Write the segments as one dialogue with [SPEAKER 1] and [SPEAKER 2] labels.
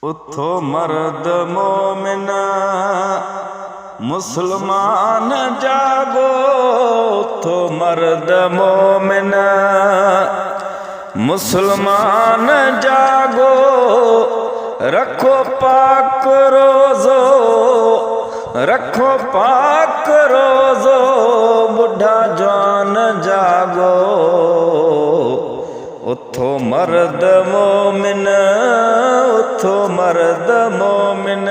[SPEAKER 1] उथो मर्द मोमिन मुसलमान जागो, उथो मर्द मोमिन मुसलमान जागो, रखो पाक रोज़ो, रखो पाक रोज़ो, बुढ़ा जवान जागो, उथो मर्द मोमिन, उथो मर्द मोमिन।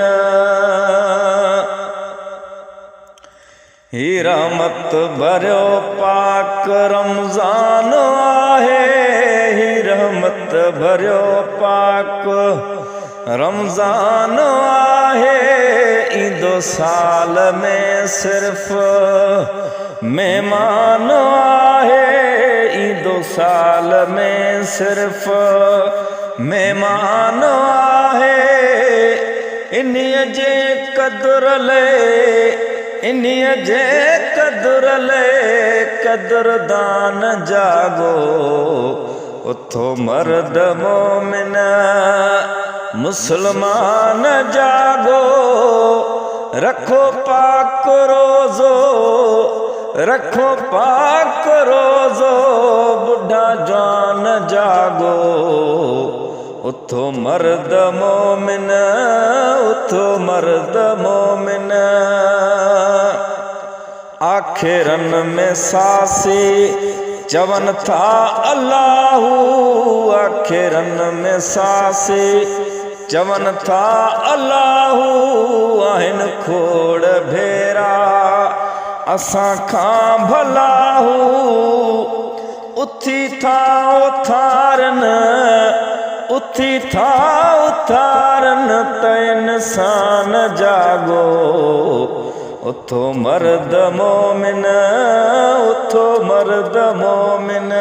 [SPEAKER 1] ही रहमत भरियो पाक रमज़ान आहे, ही रहमत भरियो पाक रमज़ान आहे। ईंदो साल में सिर्फ़ मेहमान आहे, ईंदो साल में सिर्फ़ मेहमान आहे। इन्हीअ जे क़द्र ले, इन्हीअ जे क़द्र ले क़द्रदान जागो, उथो मर्द मोमिन मुसलमान जागो, रखो पाक रोज़ो, रखो पाक रोज़ो, बुढ़ा जवान जागो, उथो मर्द मोमिन, उथो मर्द मोमिन। आखिरन में सासी चवन था अल्लाहू, आखिरन में सासी चवन था अल्लाहू। आहिन खोड़ भेरा असां खां भलाहू, उथी था उथारन, उथी था उथारन, त इंसान जागो, उथो मर्द मोमिन, उथो मर्द मोमिन।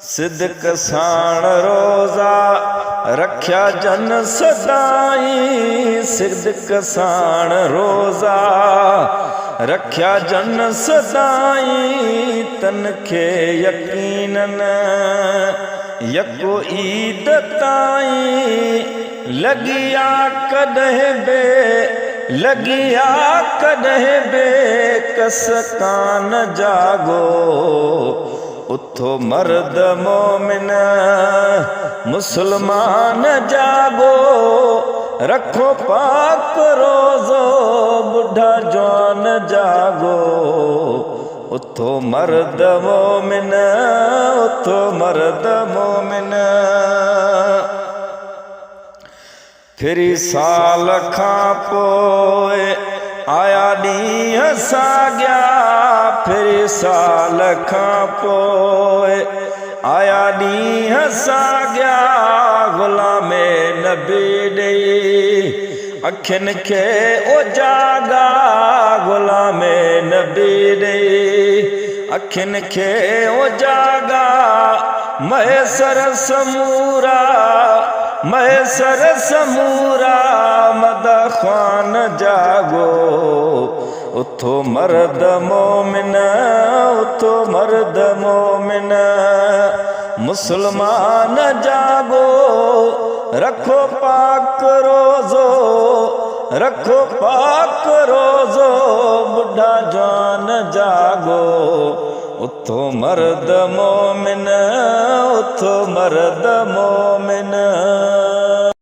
[SPEAKER 1] सिदक साण रोज़ा रख्या जन सदाई, सिदक साण रोज़ा रख्या जन सदाई। तन खे यकीनन यको ईद ताईं, लगिया कॾहिं बे, लगिया कॾहिं बे कस कान जागो, उथो मर्द मोमिन मुसलमान जागो, रखो पाक रोज़ो, बुढ़ा जवान जागो, उथो मर्द मोमिन, उथो मर्द मोमिन। फिरी साल खां पोइ आया ॾींहं साॻिया, फिरी साल खां पोइ आया ॾींहं साॻिया। ग़ुलामे नबी ॾेई अखियुनि खे उजागा, ग़ुलामे नबी ॾेई अखियुनि खे उजागा। मैसर समूरा, मैसर समूरा, मदखान जागो, उथो मर्द मोमिन, उथो मर्द मोमिन। मुसलमान जागो, रखो पाक रोज़ो, रखो पाक रोज़ो, बुढ़ा जवान जागो, उथो मर्द मोमिन, उथो मर्द मोमिन।